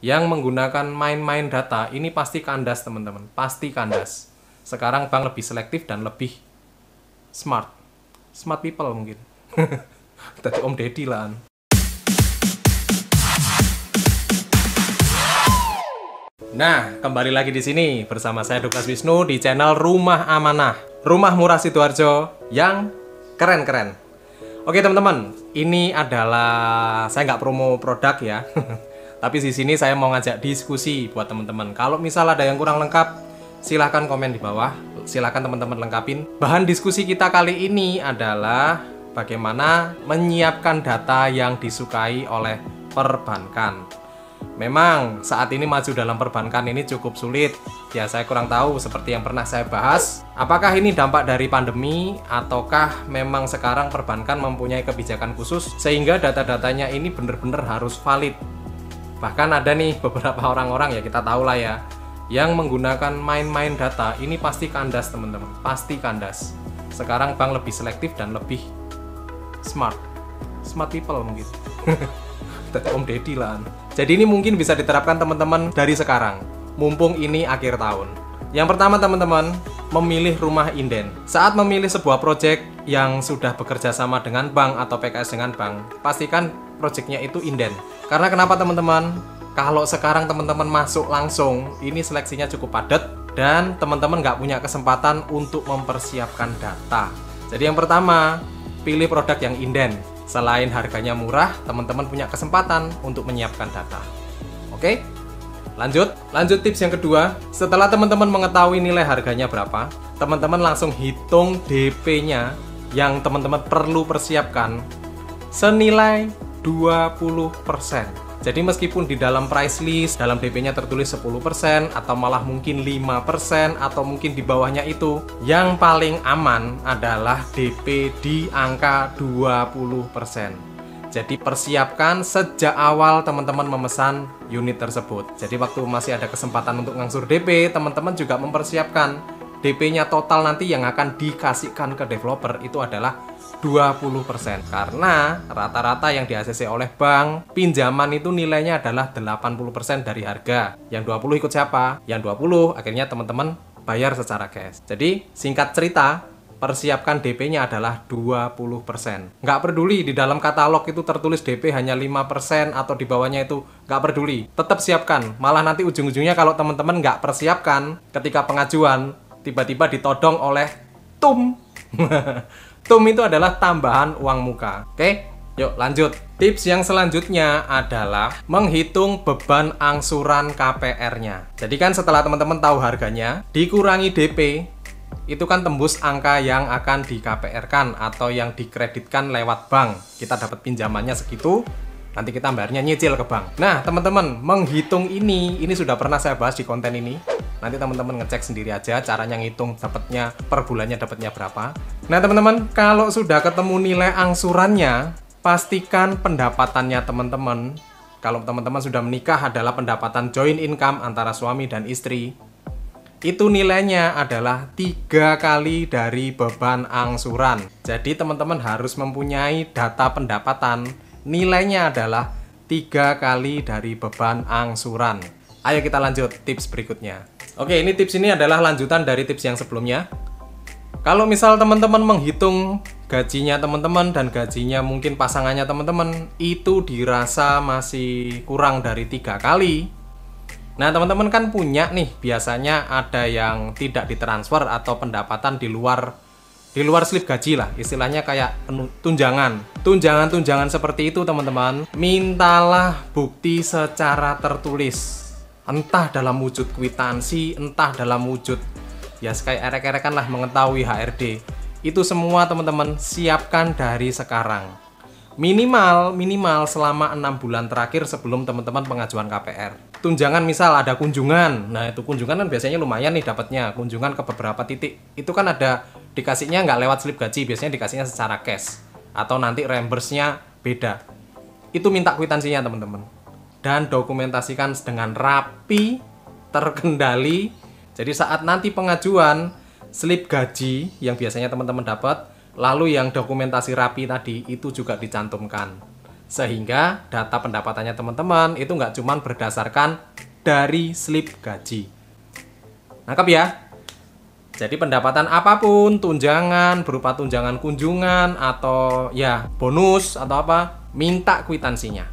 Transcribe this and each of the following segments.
yang menggunakan main-main data ini pasti kandas teman-teman, pasti kandas. Sekarang bank lebih selektif dan lebih smart people mungkin. Tadi Om Deddy lah. Nah, kembali lagi di sini bersama saya Douglas Wisnu di channel Rumah Amanah, rumah murah Sidoarjo yang keren-keren. Oke teman-teman, ini adalah saya nggak promo produk ya. Tapi di sini saya mau ngajak diskusi buat teman-teman. Kalau misal ada yang kurang lengkap, silahkan komen di bawah. Silahkan teman-teman lengkapin. Bahan diskusi kita kali ini adalah bagaimana menyiapkan data yang disukai oleh perbankan. Memang saat ini maju dalam perbankan ini cukup sulit. Ya saya kurang tahu seperti yang pernah saya bahas. Apakah ini dampak dari pandemi ataukah memang sekarang perbankan mempunyai kebijakan khusus sehingga data-datanya ini benar-benar harus valid. Bahkan ada nih beberapa orang-orang ya kita tahu lah ya, yang menggunakan main-main data ini pasti kandas teman-teman, pasti kandas. Sekarang bank lebih selektif dan lebih smart people mungkin. Tadi Om Deddy lah. Jadi ini mungkin bisa diterapkan teman-teman dari sekarang, mumpung ini akhir tahun. Yang pertama teman-teman, memilih rumah inden. Saat memilih sebuah proyek yang sudah bekerja sama dengan bank atau PKS dengan bank, pastikan proyeknya itu inden. Karena kenapa teman-teman? Kalau sekarang teman-teman masuk langsung, ini seleksinya cukup padat dan teman-teman nggak punya kesempatan untuk mempersiapkan data. Jadi yang pertama, pilih produk yang inden. Selain harganya murah, teman-teman punya kesempatan untuk menyiapkan data. Oke? Lanjut tips yang kedua. Setelah teman-teman mengetahui nilai harganya berapa, teman-teman langsung hitung DP-nya yang teman-teman perlu persiapkan senilai 20%. Jadi meskipun di dalam price list, dalam DP-nya tertulis 10% atau malah mungkin 5% atau mungkin di bawahnya itu, yang paling aman adalah DP di angka 20%. Jadi persiapkan sejak awal teman-teman memesan unit tersebut. Jadi waktu masih ada kesempatan untuk ngangsur DP, teman-teman juga mempersiapkan DP-nya total nanti yang akan dikasihkan ke developer itu adalah 20%. Karena rata-rata yang di-ACC oleh bank, pinjaman itu nilainya adalah 80% dari harga. Yang 20 ikut siapa? Yang 20 akhirnya teman-teman bayar secara cash. Jadi singkat cerita, persiapkan DP-nya adalah 20%. Nggak peduli di dalam katalog itu tertulis DP hanya 5% atau di bawahnya itu, nggak peduli. Tetap siapkan. Malah nanti ujung-ujungnya kalau teman-teman nggak persiapkan, ketika pengajuan, tiba-tiba ditodong oleh TUM. TUM itu adalah tambahan uang muka. Oke, yuk lanjut. Tips yang selanjutnya adalah menghitung beban angsuran KPR-nya. Jadi kan setelah teman-teman tahu harganya, dikurangi DP, itu kan tembus angka yang akan di KPR-kan atau yang dikreditkan lewat bank. Kita dapat pinjamannya segitu, nanti kita bayarnya nyicil ke bank. Nah, teman-teman, menghitung ini sudah pernah saya bahas di konten ini. Nanti teman-teman ngecek sendiri aja caranya ngitung dapatnya per bulannya dapatnya berapa. Nah, teman-teman, kalau sudah ketemu nilai angsurannya, pastikan pendapatannya teman-teman. Kalau teman-teman sudah menikah adalah pendapatan joint income antara suami dan istri. Itu nilainya adalah 3 kali dari beban angsuran. Jadi teman-teman harus mempunyai data pendapatan. Nilainya adalah 3 kali dari beban angsuran. Ayo kita lanjut tips berikutnya. Oke, ini tips ini adalah lanjutan dari tips yang sebelumnya. Kalau misal teman-teman menghitung gajinya teman-teman dan gajinya mungkin pasangannya teman-teman, itu dirasa masih kurang dari 3 kali. Nah, teman-teman kan punya nih, biasanya ada yang tidak ditransfer atau pendapatan di luar slip gaji lah, istilahnya kayak tunjangan seperti itu teman-teman. Mintalah bukti secara tertulis, entah dalam wujud kwitansi, entah dalam wujud ya kayak erek-erekan lah mengetahui HRD. Itu semua teman-teman siapkan dari sekarang. Minimal selama 6 bulan terakhir sebelum teman-teman pengajuan KPR. Tunjangan misal ada kunjungan, nah itu kunjungan kan biasanya lumayan nih dapatnya, kunjungan ke beberapa titik. Itu kan ada dikasihnya nggak lewat slip gaji, biasanya dikasihnya secara cash. Atau nanti reimburse-nya beda. Itu minta kwitansinya teman-teman. Dan dokumentasikan dengan rapi, terkendali. Jadi saat nanti pengajuan, slip gaji yang biasanya teman-teman dapat, lalu yang dokumentasi rapi tadi itu juga dicantumkan. Sehingga data pendapatannya teman-teman itu nggak cuma berdasarkan dari slip gaji. Nangkep ya? Jadi pendapatan apapun, tunjangan, berupa tunjangan kunjungan, atau ya bonus, atau apa, minta kwitansinya.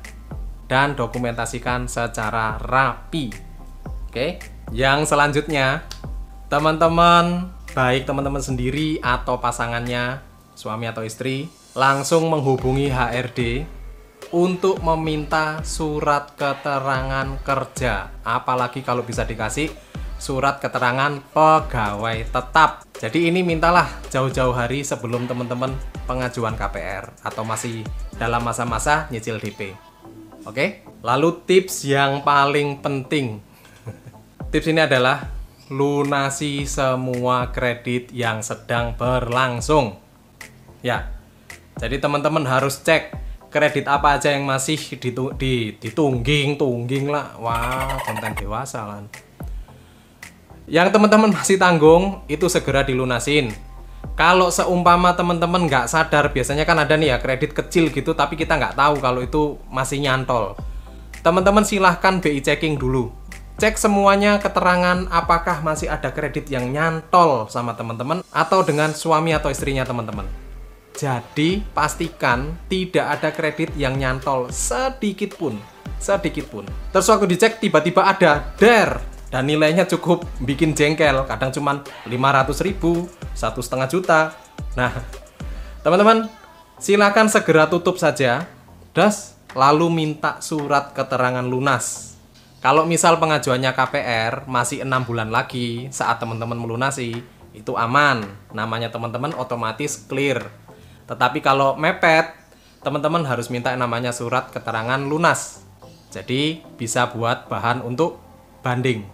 Dan dokumentasikan secara rapi. Oke? Yang selanjutnya, teman-teman, baik teman-teman sendiri atau pasangannya, suami atau istri, langsung menghubungi HRD untuk meminta surat keterangan kerja. Apalagi kalau bisa dikasih surat keterangan pegawai tetap. Jadi ini mintalah jauh-jauh hari sebelum teman-teman pengajuan KPR atau masih dalam masa-masa nyicil DP. Oke? Lalu tips yang paling penting. Tips ini adalah lunasi semua kredit yang sedang berlangsung. Ya. Jadi teman-teman harus cek kredit apa aja yang masih ditungging lah. Wah, konten dewasa lah. Yang teman-teman masih tanggung, itu segera dilunasin. Kalau seumpama teman-teman nggak sadar, biasanya kan ada nih ya kredit kecil gitu, tapi kita nggak tahu kalau itu masih nyantol. Teman-teman silahkan BI checking dulu. Cek semuanya keterangan apakah masih ada kredit yang nyantol sama teman-teman atau dengan suami atau istrinya teman-teman. Jadi pastikan tidak ada kredit yang nyantol sedikit pun. Terus waktu dicek tiba-tiba ada dan nilainya cukup bikin jengkel, kadang cuman 500.000, 1,5 juta. Nah, teman-teman, silakan segera tutup saja, lalu minta surat keterangan lunas. Kalau misal pengajuannya KPR masih 6 bulan lagi saat teman-teman melunasi, itu aman, namanya teman-teman otomatis clear. Tetapi kalau mepet, teman-teman harus minta namanya surat keterangan lunas. Jadi bisa buat bahan untuk banding.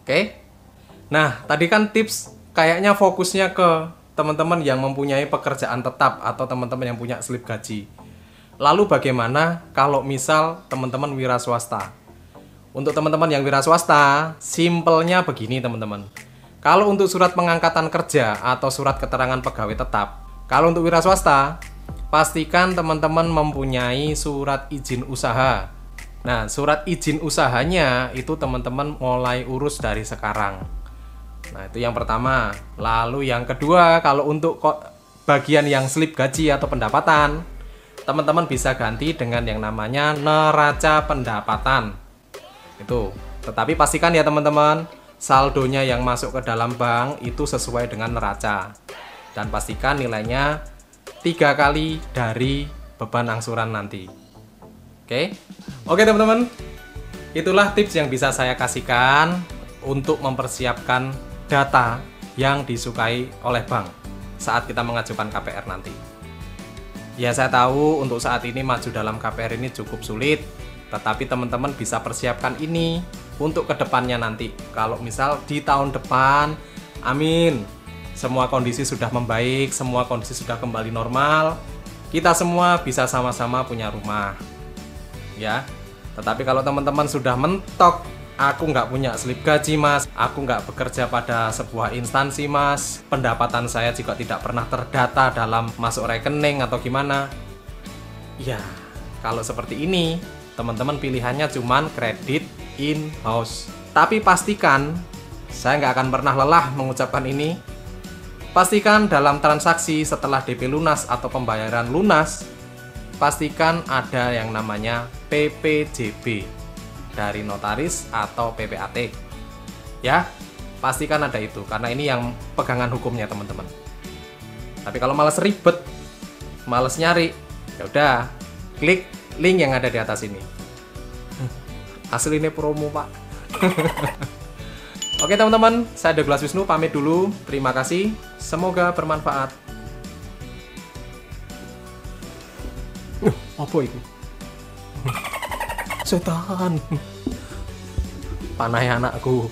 Oke. Nah, tadi kan tips kayaknya fokusnya ke teman-teman yang mempunyai pekerjaan tetap atau teman-teman yang punya slip gaji. Lalu bagaimana kalau misal teman-teman wira swasta? Untuk teman-teman yang wira swasta, simpelnya begini teman-teman. Kalau untuk surat pengangkatan kerja atau surat keterangan pegawai tetap, kalau untuk wira swasta, pastikan teman-teman mempunyai surat izin usaha. Nah, surat izin usahanya itu teman-teman mulai urus dari sekarang. Nah, itu yang pertama. Lalu yang kedua, kalau untuk bagian yang slip gaji atau pendapatan, teman-teman bisa ganti dengan yang namanya neraca pendapatan. Itu. Tetapi pastikan ya teman-teman, saldonya yang masuk ke dalam bank itu sesuai dengan neraca. Dan pastikan nilainya 3 kali dari beban angsuran nanti. Oke teman-teman, itulah tips yang bisa saya kasihkan untuk mempersiapkan data yang disukai oleh bank saat kita mengajukan KPR nanti. Ya, saya tahu untuk saat ini maju dalam KPR ini cukup sulit, tetapi teman-teman bisa persiapkan ini untuk kedepannya nanti. Kalau misal di tahun depan, amin, semua kondisi sudah membaik, semua kondisi sudah kembali normal, kita semua bisa sama-sama punya rumah. Ya, tetapi kalau teman-teman sudah mentok, aku nggak punya slip gaji mas, aku nggak bekerja pada sebuah instansi mas, pendapatan saya juga tidak pernah terdata dalam masuk rekening atau gimana. Ya, kalau seperti ini, teman-teman pilihannya cuman kredit in-house. Tapi pastikan, saya nggak akan pernah lelah mengucapkan ini, pastikan dalam transaksi setelah DP lunas atau pembayaran lunas, pastikan ada yang namanya PPJB dari notaris atau PPAT. Ya, pastikan ada itu karena ini yang pegangan hukumnya teman-teman. Tapi kalau males ribet, males nyari, ya udah klik link yang ada di atas ini. Asli ini promo, Pak. Oke teman-teman, saya Douglas Wisnu pamit dulu. Terima kasih, semoga bermanfaat. Apa itu? Setan. Panah anakku.